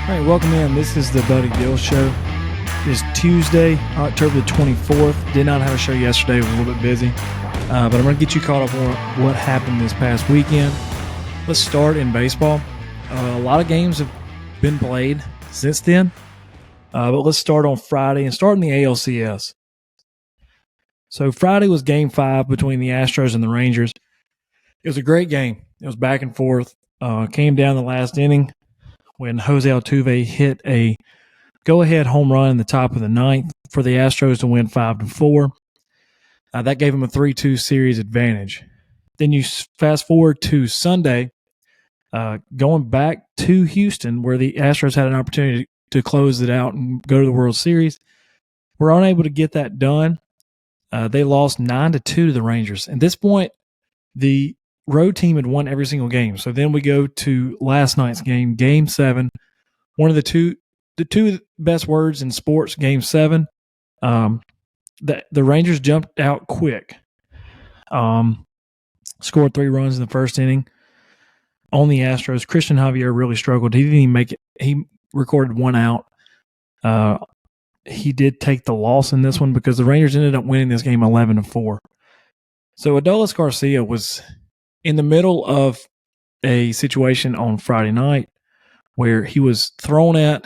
All right, welcome in. This is the Buddy Dill Show. It is Tuesday, October the 24th. Did not have a show yesterday. Was a little bit busy. But I'm going to get you caught up on what happened this past weekend. Let's start in baseball. A lot of games have been played since then. But let's start on Friday and start in the ALCS. So Friday was Game 5 between the Astros and the Rangers. It was a great game. It was back and forth. Came down the last inning when Jose Altuve hit a go-ahead home run in the top of the ninth for the Astros to win 5-4. That gave them a 3-2 series advantage. Then you fast forward to Sunday, going back to Houston, where the Astros had an opportunity to close it out and go to the World Series. Were unable to get that done. They lost 9-2 to the Rangers. At this point, the road team had won every single game. So then we go to last night's game, Game 7. One of the two best words in sports, Game 7. The Rangers jumped out quick. Scored 3 runs in the first inning on the Astros. Christian Javier really struggled. He didn't even make it. He recorded 1 out. He did take the loss in this one because the Rangers ended up winning this game 11-4. So Adolis Garcia was in the middle of a situation on Friday night where he was thrown at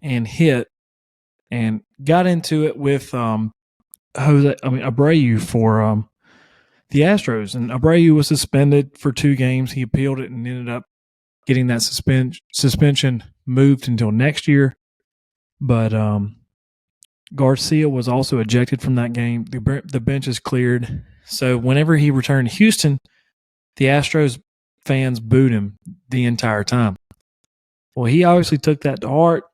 and hit and got into it with Abreu for the Astros. And Abreu was suspended for 2 games. He appealed it and ended up getting that suspension moved until next year. But Garcia was also ejected from that game. The bench is cleared. So whenever he returned to Houston, the Astros fans booed him the entire time. Well, he obviously took that to heart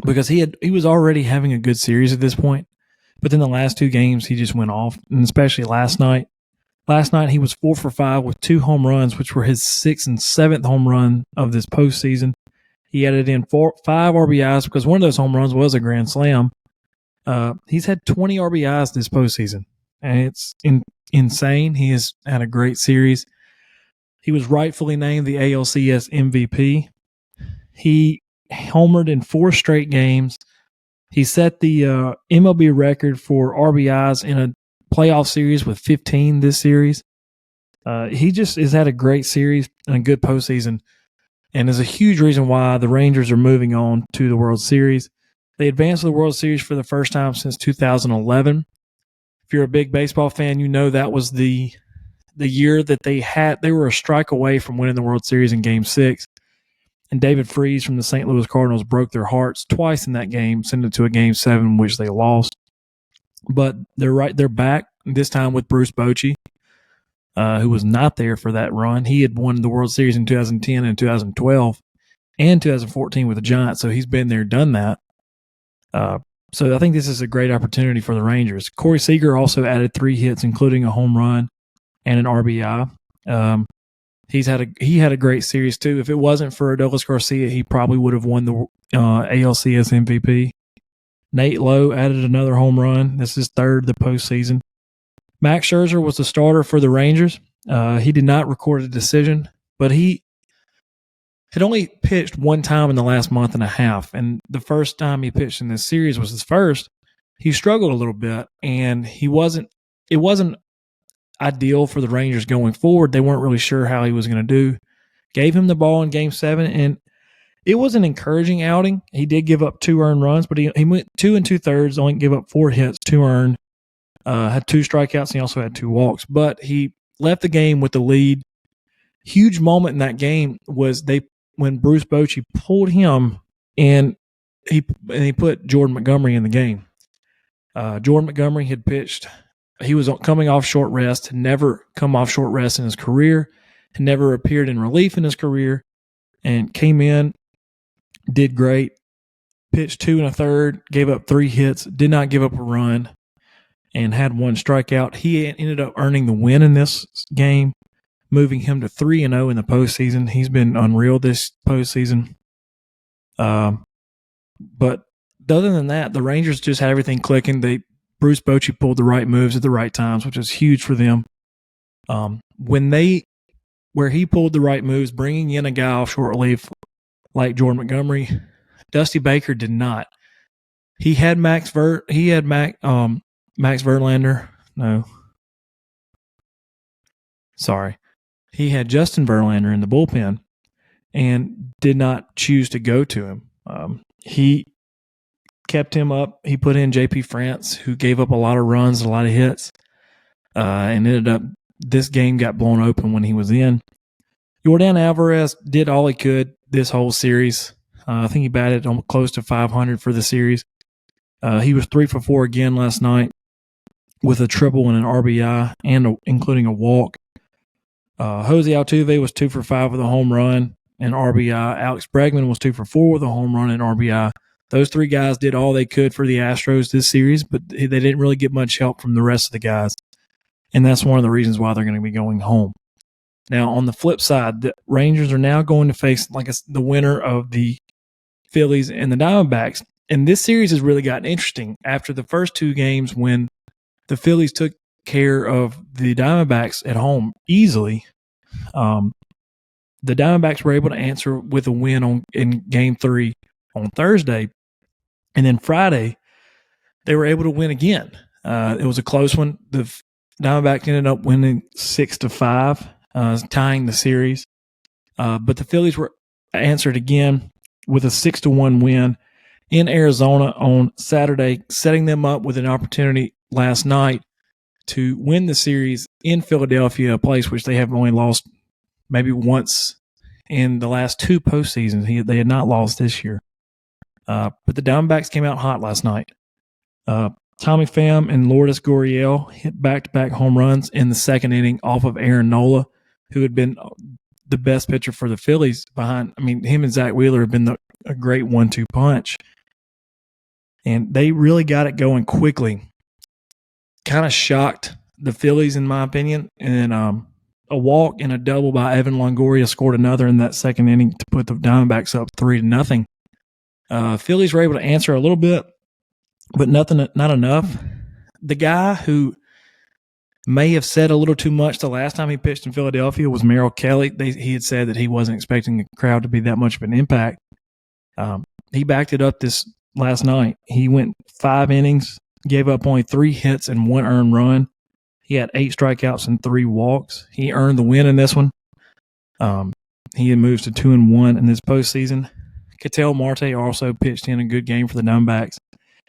because he was already having a good series at this point. But then the last 2 games, he just went off, and especially last night. Last night, he was 4 for 5 with 2 home runs, which were his 6th and 7th home run of this postseason. He added in 5 RBIs because one of those home runs was a grand slam. He's had 20 RBIs this postseason, and it's insane. He has had a great series. He was rightfully named the ALCS MVP. He homered in 4 straight games. He set the MLB record for RBIs in a playoff series with 15 this series. He just has had a great series and a good postseason, and is a huge reason why the Rangers are moving on to the World Series. They advanced to the World Series for the first time since 2011. If you're a big baseball fan, you know that was the year that they were a strike away from winning the World Series in Game 6. And David Freese from the St. Louis Cardinals broke their hearts twice in that game, sending it to a Game 7, which they lost. But they're back, this time with Bruce Bochy, who was not there for that run. He had won the World Series in 2010 and 2012 and 2014 with the Giants, so he's been there, done that. So I think this is a great opportunity for the Rangers. Corey Seager also added 3 hits, including a home run and an RBI. He had a great series too. If it wasn't for Adolis Garcia, he probably would have won the ALCS MVP. Nate Lowe added another home run. This is 3rd the postseason. Max Scherzer was the starter for the Rangers. He did not record a decision, but he had only pitched 1 time in the last month and a half. And the first time he pitched in this series was his first. He struggled a little bit, and it wasn't ideal for the Rangers going forward. They weren't really sure how he was going to do. Gave him the ball in Game 7, and it was an encouraging outing. He did give up 2 earned runs, but he went 2 2/3, only gave up 4 hits, 2 earned, had 2 strikeouts, and he also had 2 walks. But he left the game with the lead. Huge moment in that game was when Bruce Bochy pulled him, and he put Jordan Montgomery in the game. Jordan Montgomery had pitched. He was coming off short rest, had never come off short rest in his career, had never appeared in relief in his career, and came in, did great, pitched 2 1/3, gave up 3 hits, did not give up a run, and had 1 strikeout. He ended up earning the win in this game, moving him to 3-0 in the postseason. He's been unreal this postseason. But other than that, the Rangers just had everything clicking. Bruce Bochy pulled the right moves at the right times, which was huge for them. Where he pulled the right moves, bringing in a guy off short relief like Jordan Montgomery, Dusty Baker did not. He had Max Verlander. No. Sorry. He had Justin Verlander in the bullpen and did not choose to go to him. He kept him up. He put in JP France, who gave up a lot of runs, a lot of hits, and ended up this game got blown open when he was in. Yordan Alvarez did all he could this whole series. I think he batted close to 500 for the series. He was 3 for 4 again last night with a triple and an RBI, and including a walk. Jose Altuve was 2 for 5 with a home run and RBI. Alex Bregman was 2 for 4 with a home run and RBI. Those three guys did all they could for the Astros this series, but they didn't really get much help from the rest of the guys. And that's one of the reasons why they're going to be going home. Now, on the flip side, the Rangers are now going to face the winner of the Phillies and the Diamondbacks. And this series has really gotten interesting after the first two games when the Phillies took care of the Diamondbacks at home easily. The Diamondbacks were able to answer with a win in Game 3 on Thursday. And then Friday, they were able to win again. It was a close one. The Diamondbacks ended up winning 6-5, tying the series. But the Phillies were answered again with a 6-1 win in Arizona on Saturday, setting them up with an opportunity last night to win the series in Philadelphia, a place which they have only lost maybe once in the last two postseasons. They had not lost this year. But the Diamondbacks came out hot last night. Tommy Pham and Lourdes Gurriel hit back-to-back home runs in the second inning off of Aaron Nola, who had been the best pitcher for the Phillies him and Zach Wheeler have been a great 1-2 punch. And they really got it going quickly. Kind of shocked the Phillies, in my opinion. And a walk and a double by Evan Longoria scored another in that second inning to put the Diamondbacks up 3-0. Phillies were able to answer a little bit, but not enough. The guy who may have said a little too much the last time he pitched in Philadelphia was Merrill Kelly. He had said that he wasn't expecting the crowd to be that much of an impact. He backed it up this last night. He went 5 innings, gave up only 3 hits and 1 earned run. He had 8 strikeouts and 3 walks. He earned the win in this one. He moves to 2-1 in this postseason. Ketel Marte also pitched in a good game for the Diamondbacks.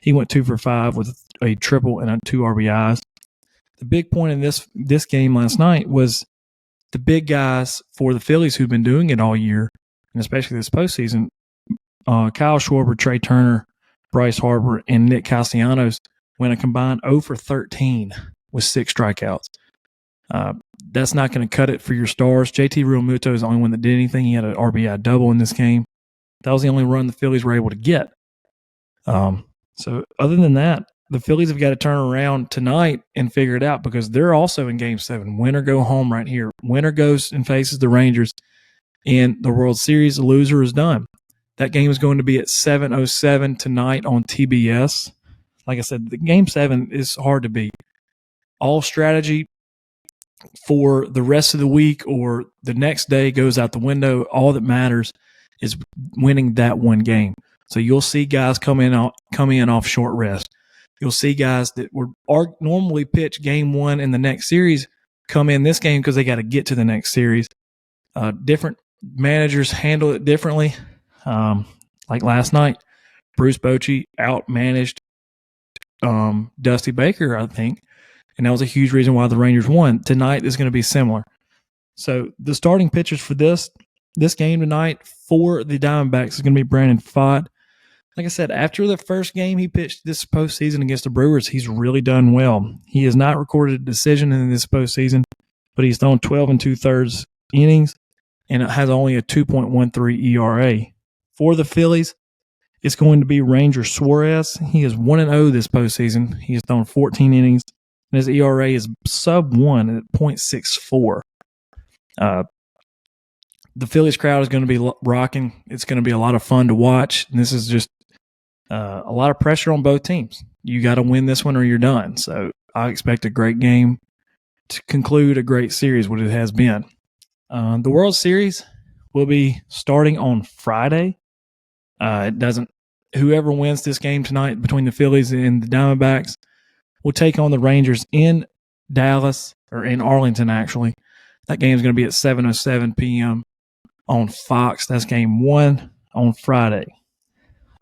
He went 2 for 5 with a triple and 2 RBIs. The big point in this game last night was the big guys for the Phillies who've been doing it all year, and especially this postseason. Kyle Schwarber, Trey Turner, Bryce Harper, and Nick Castellanos went a combined 0 for 13 with 6 strikeouts. That's not going to cut it for your stars. JT Realmuto is the only one that did anything. He had an RBI double in this game. That was the only run the Phillies were able to get. So other than that, the Phillies have got to turn around tonight and figure it out because they're also in Game 7. Win or go home right here. Winner goes and faces the Rangers in the World Series. The loser is done. That game is going to be at 7:07 tonight on TBS. Like I said, the Game 7 is hard to beat. All strategy for the rest of the week or the next day goes out the window. All that matters is winning that one game. So you'll see guys come in off short rest. You'll see guys that would normally pitch Game 1 in the next series come in this game because they got to get to the next series. Different managers handle it differently. Like last night, Bruce Bochy outmanaged Dusty Baker, I think, and that was a huge reason why the Rangers won. Tonight is going to be similar. So the starting pitchers for this game tonight for the Diamondbacks is going to be Brandon Pfaadt. Like I said, after the first game he pitched this postseason against the Brewers, he's really done well. He has not recorded a decision in this postseason, but he's thrown 12 2/3 innings and it has only a 2.13 ERA. For the Phillies, it's going to be Ranger Suarez. He is 1-0 this postseason. He has thrown 14 innings, and his ERA is sub-1 at 0.64. The Phillies crowd is going to be rocking. It's going to be a lot of fun to watch. And this is just a lot of pressure on both teams. You got to win this one or you're done. So I expect a great game to conclude a great series, what it has been. The World Series will be starting on Friday. It doesn't. Whoever wins this game tonight between the Phillies and the Diamondbacks will take on the Rangers in Dallas, or in Arlington, actually. That game is going to be at 7:07 p.m. on Fox. That's game 1 on Friday.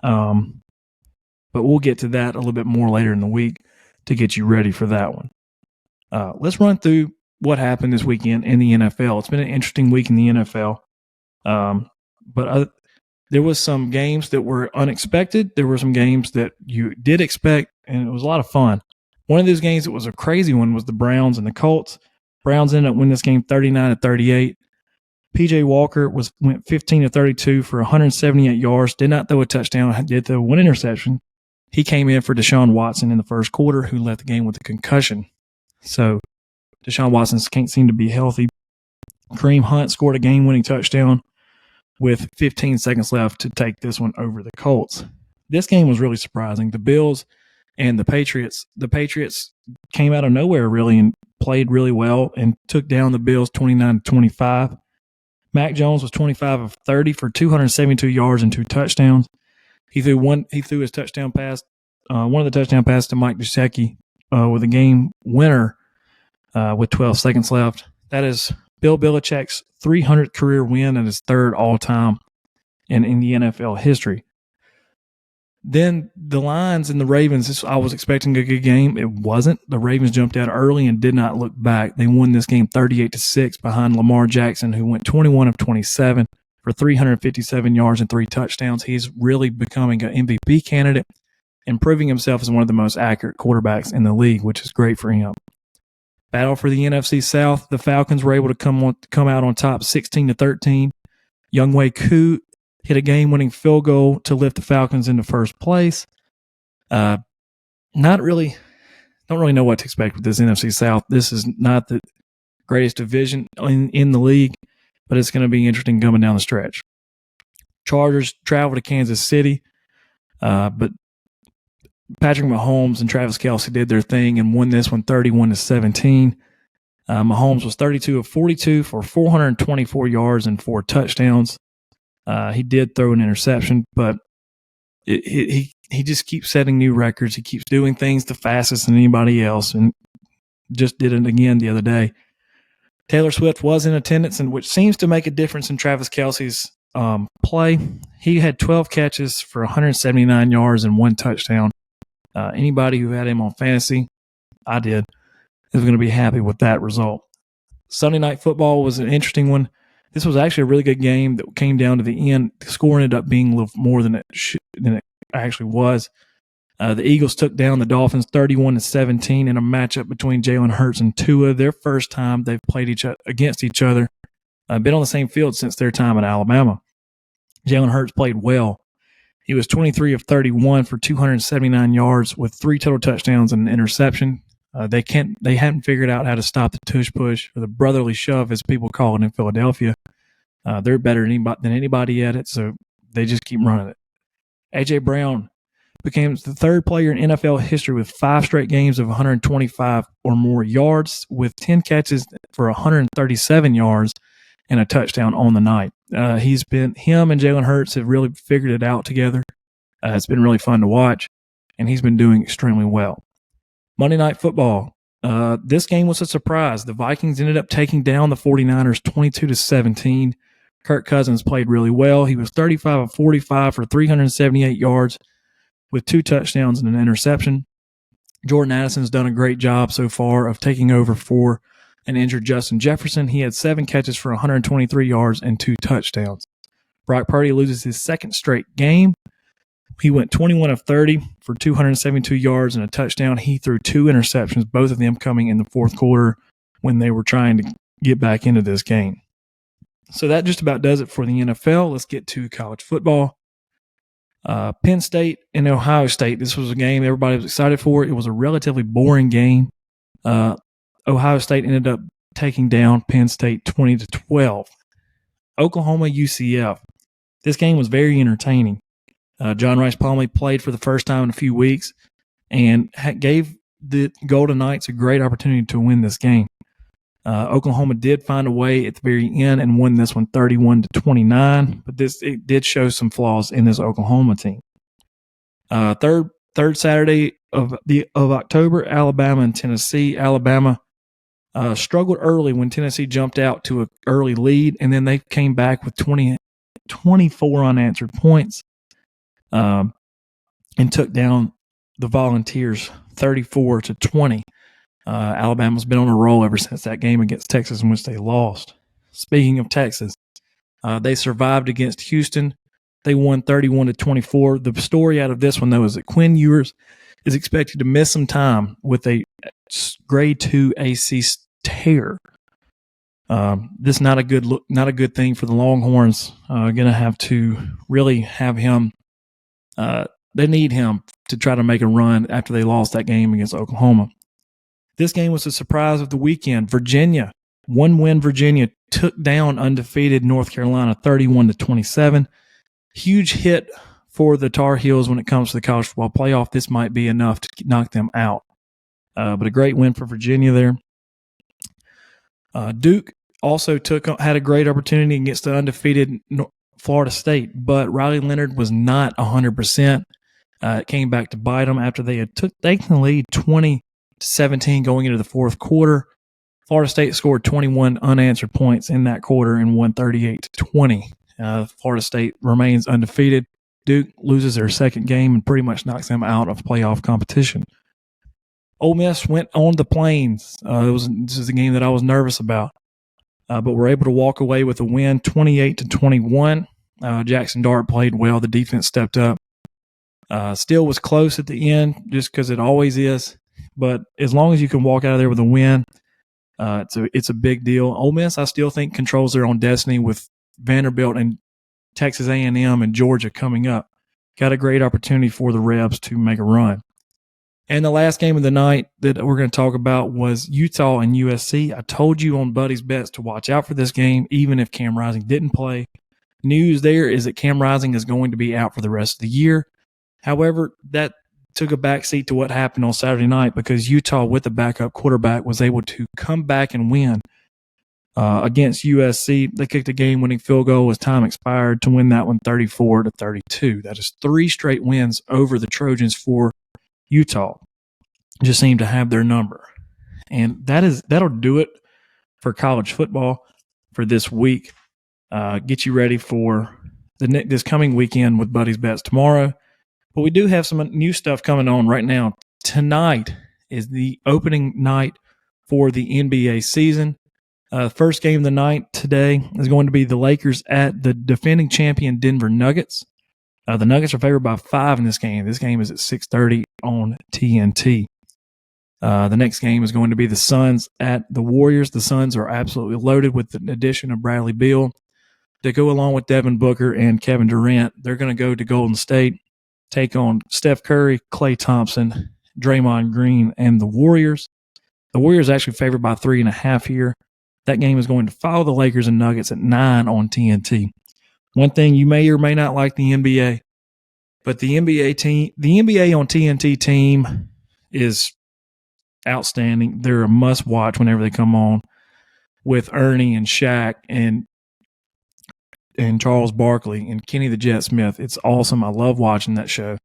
But we'll get to that a little bit more later in the week to get you ready for that one. Let's run through what happened this weekend in the NFL. It's been an interesting week in the NFL. There was some games that were unexpected. There were some games that you did expect, and it was a lot of fun. One of those games that was a crazy one was the Browns and the Colts. Browns ended up winning this game 39-38. P.J. Walker went 15-32 for 178 yards, did not throw a touchdown, did throw one interception. He came in for Deshaun Watson in the first quarter, who left the game with a concussion. So Deshaun Watson can't seem to be healthy. Kareem Hunt scored a game-winning touchdown with 15 seconds left to take this one over the Colts. This game was really surprising. The Bills and the Patriots came out of nowhere really and played really well and took down the Bills 29-25. Mac Jones was 25 of 30 for 272 yards and 2 touchdowns. He threw his touchdown pass, one of the touchdown passes to Mike Gesicki with a game winner with 12 seconds left. That is Bill Belichick's 300th career win and his third all-time in the NFL history. Then the Lions and the Ravens, I was expecting a good game. It wasn't. The Ravens jumped out early and did not look back. They won this game 38-6 behind Lamar Jackson, who went 21 of 27 for 357 yards and 3 touchdowns. He's really becoming an MVP candidate and proving himself as one of the most accurate quarterbacks in the league, which is great for him. Battle for the NFC South. The Falcons were able to come out on top 16-13. Younghoe Koo hit a game-winning field goal to lift the Falcons into first place. Don't really know what to expect with this NFC South. This is not the greatest division in the league, but it's going to be interesting coming down the stretch. Chargers travel to Kansas City, but Patrick Mahomes and Travis Kelce did their thing and won this one 31-17. Mahomes was 32 of 42 for 424 yards and 4 touchdowns. He did throw an interception, but he just keeps setting new records. He keeps doing things the fastest than anybody else, and just did it again the other day. Taylor Swift was in attendance, and which seems to make a difference in Travis Kelce's play. He had 12 catches for 179 yards and 1 touchdown. Anybody who had him on fantasy, I did, is going to be happy with that result. Sunday Night Football was an interesting one. This was actually a really good game that came down to the end. The score ended up being a little more than it actually was. The Eagles took down the Dolphins 31-17 in a matchup between Jalen Hurts and Tua. Their first time they've played against each other. Been on the same field since their time in Alabama. Jalen Hurts played well. He was 23 of 31 for 279 yards with 3 total touchdowns and an interception. They haven't figured out how to stop the tush push, or the brotherly shove, as people call it in Philadelphia. They're better than anybody at it, so they just keep running it. A.J. Brown became the third player in NFL history with 5 straight games of 125 or more yards, with 10 catches for 137 yards and a touchdown on the night. Him and Jalen Hurts have really figured it out together. It's been really fun to watch, and he's been doing extremely well. Monday Night Football. This game was a surprise. The Vikings ended up taking down the 49ers 22-17. Kirk Cousins played really well. He was 35 of 45 for 378 yards with 2 touchdowns and an interception. Jordan Addison's done a great job so far of taking over for an injured Justin Jefferson. He had 7 catches for 123 yards and 2 touchdowns. Brock Purdy loses his second straight game. He went 21 of 30 for 272 yards and a touchdown. He threw 2 interceptions, both of them coming in the fourth quarter when they were trying to get back into this game. So that just about does it for the NFL. Let's get to college football. Penn State and Ohio State. This was a game everybody was excited for. It was a relatively boring game. Ohio State ended up taking down Penn State 20-12. Oklahoma UCF. This game was very entertaining. John Rice Plumlee played for the first time in a few weeks and gave the Golden Knights a great opportunity to win this game. Oklahoma did find a way at the very end and won this one 31-29, but it did show some flaws in this Oklahoma team. Third Saturday of October, Alabama and Tennessee. Alabama struggled early when Tennessee jumped out to an early lead, and then they came back with 24 unanswered points and took down the Volunteers 34-20. Alabama's been on a roll ever since that game against Texas in which they lost. Speaking of Texas, they survived against Houston. They won 31-24. The story out of this one, though, is that Quinn Ewers is expected to miss some time with a grade 2 AC tear. This is not a good thing for the Longhorns. Going to have to really have him. They need him to try to make a run after they lost that game against Oklahoma. This game was a surprise of the weekend. Virginia, one-win Virginia, took down undefeated North Carolina 31-27. Huge hit for the Tar Heels when it comes to the college football playoff. This might be enough to knock them out. But a great win for Virginia there. Duke also had a great opportunity against the undefeated Florida State, but Riley Leonard was not 100%. It came back to bite them after they had taken the lead 20-17 going into the fourth quarter. Florida State scored 21 unanswered points in that quarter and won 38-20. Florida State remains undefeated. Duke loses their second game and pretty much knocks them out of playoff competition. Ole Miss went on the Plains. This is a game that I was nervous about, but were able to walk away with a win, 28-21. Jackson Dart played well. The defense stepped up. Still was close at the end, just because it always is. But as long as you can walk out of there with a win, it's a big deal. Ole Miss, I still think, controls their own destiny with Vanderbilt and Texas A&M and Georgia coming up. Got a great opportunity for the Rebs to make a run. And the last game of the night that we're going to talk about was Utah and USC. I told you on Buddy's Bets to watch out for this game, even if Cam Rising didn't play. News there is that Cam Rising is going to be out for the rest of the year. However, that took a backseat to what happened on Saturday night because Utah, with the backup quarterback, was able to come back and win against USC. They kicked a game-winning field goal as time expired to win that one 34-32. That is 3 straight wins over the Trojans for Utah. Just seem to have their number. And that'll do it for college football for this week. Get you ready for this coming weekend with Buddy's Bets tomorrow. But we do have some new stuff coming on right now. Tonight is the opening night for the NBA season. First game of the night today is going to be the Lakers at the defending champion Denver Nuggets. The Nuggets are favored by 5 in this game. This game is at 6:30 on TNT. The next game is going to be the Suns at the Warriors. The Suns are absolutely loaded with the addition of Bradley Beal to go along with Devin Booker and Kevin Durant. They're going to go to Golden State, take on Steph Curry, Klay Thompson, Draymond Green, and the Warriors. The Warriors are actually favored by 3.5 here. That game is going to follow the Lakers and Nuggets at 9 on TNT. One thing, you may or may not like the NBA, but the NBA on TNT team is outstanding. They're a must-watch whenever they come on with Ernie and Shaq and Charles Barkley and Kenny the Jet Smith. It's awesome. I love watching that show.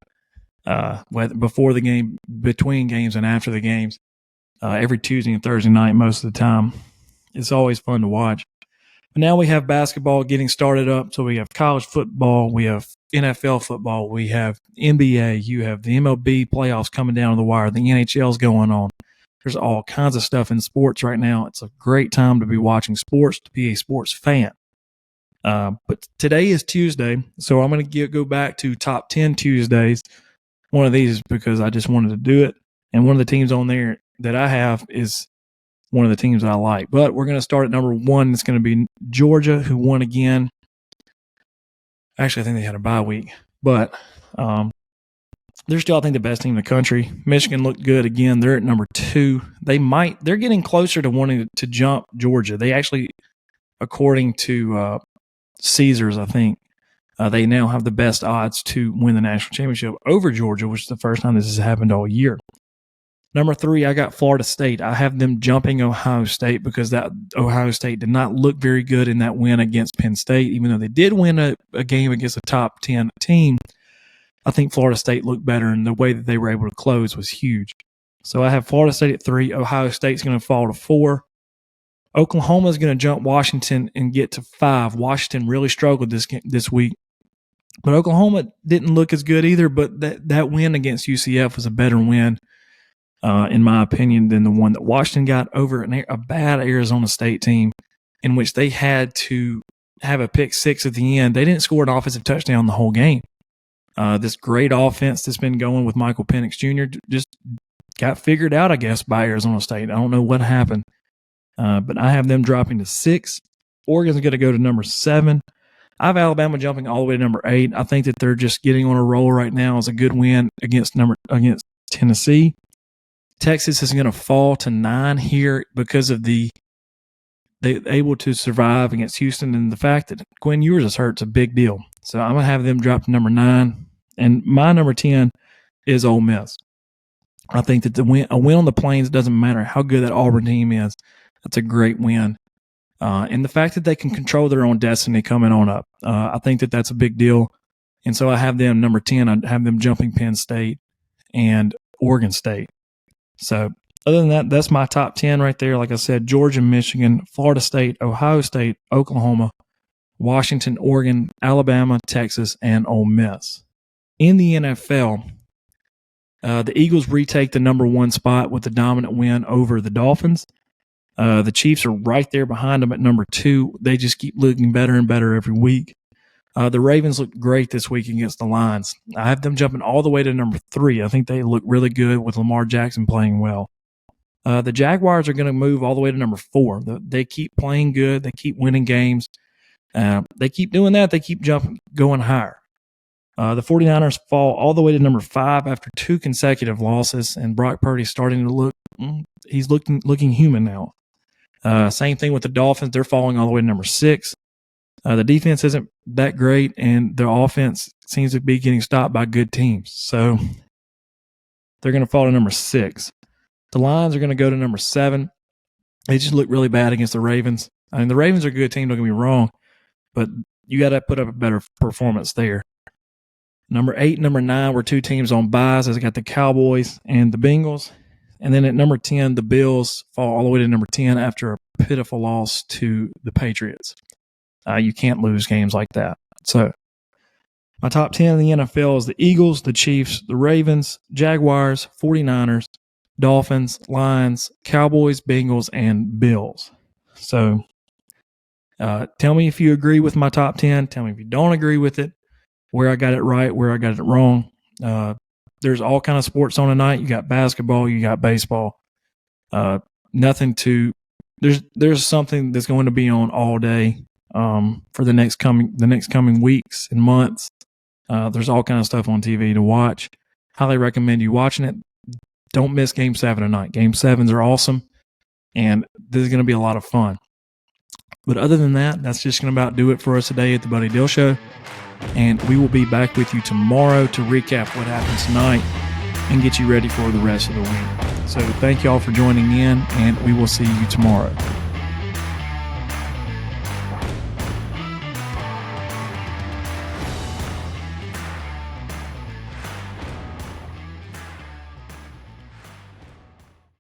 Before the game, between games, and after the games, every Tuesday and Thursday night most of the time. It's always fun to watch. But now we have basketball getting started up. So we have college football, we have NFL football, we have NBA, you have the MLB playoffs coming down to the wire, the NHL's going on. There's all kinds of stuff in sports right now. It's a great time to be watching sports, to be a sports fan. But today is Tuesday, so I'm going to go back to Top 10 Tuesdays. One of these is because I just wanted to do it, and one of the teams on there that I have is one of the teams that I like. But we're going to start at number 1. It's going to be Georgia, who won again. Actually, I think they had a bye week. But they're still, I think, the best team in the country. Michigan looked good again. They're at number 2. They're getting closer to wanting to jump Georgia. They actually, according to Caesars, I think, they now have the best odds to win the national championship over Georgia, which is the first time this has happened all year. Number 3, I got Florida State. I have them jumping Ohio State because that Ohio State did not look very good in that win against Penn State. Even though they did win a game against a top 10 team, I think Florida State looked better, and the way that they were able to close was huge. So I have Florida State at 3. Ohio State's going to fall to 4. Oklahoma is going to jump Washington and get to 5. Washington really struggled this week. But Oklahoma didn't look as good either, but that win against UCF was a better win, in my opinion, than the one that Washington got over a bad Arizona State team in which they had to have a pick 6 at the end. They didn't score an offensive touchdown the whole game. This great offense that's been going with Michael Penix Jr. just got figured out, I guess, by Arizona State. I don't know what happened, but I have them dropping to 6. Oregon's going to go to number 7. I have Alabama jumping all the way to number 8. I think that they're just getting on a roll right now. It's a good win against Tennessee. Texas is going to fall to 9 here because of they able to survive against Houston, and the fact that Quinn Ewers is hurt is a big deal. So I'm going to have them drop to number 9. And my number 10 is Ole Miss. I think that a win on the Plains doesn't matter how good that Auburn team is. That's a great win. And the fact that they can control their own destiny coming on up, I think that that's a big deal. And so I have them number 10. I have them jumping Penn State and Oregon State. So other than that, that's my top 10 right there. Like I said, Georgia, Michigan, Florida State, Ohio State, Oklahoma, Washington, Oregon, Alabama, Texas, and Ole Miss. In the NFL, the Eagles retake the number 1 spot with the dominant win over the Dolphins. The Chiefs are right there behind them at number 2. They just keep looking better and better every week. The Ravens look great this week against the Lions. I have them jumping all the way to number 3. I think they look really good with Lamar Jackson playing well. The Jaguars are going to move all the way to number 4. They keep playing good. They keep winning games. They keep doing that. They keep going higher. The 49ers fall all the way to number 5 after 2 consecutive losses, and Brock Purdy's starting to he's looking human now. Same thing with the Dolphins. They're falling all the way to number 6. The defense isn't that great, and their offense seems to be getting stopped by good teams. So they're going to fall to number 6. The Lions are going to go to number 7. They just look really bad against the Ravens. I mean, the Ravens are a good team, don't get me wrong, but you got to put up a better performance there. Number 8 and number 9 were 2 teams on byes. I got the Cowboys and the Bengals. And then at number 10, the Bills fall all the way to number 10 after a pitiful loss to the Patriots. You can't lose games like that. So my top 10 in the NFL is the Eagles, the Chiefs, the Ravens, Jaguars, 49ers, Dolphins, Lions, Cowboys, Bengals, and Bills. So tell me if you agree with my top 10. Tell me if you don't agree with it, where I got it right, where I got it wrong. There's all kind of sports on tonight. You got basketball, you got baseball. There's something that's going to be on all day for the next coming weeks and months. There's all kind of stuff on TV to watch. Highly recommend you watching it. Don't miss Game 7 tonight. Game 7s are awesome, and this is going to be a lot of fun. But other than that, that's just going to about do it for us today at the Buddy Dill Show. And we will be back with you tomorrow to recap what happens tonight and get you ready for the rest of the week. So thank you all for joining in, and we will see you tomorrow.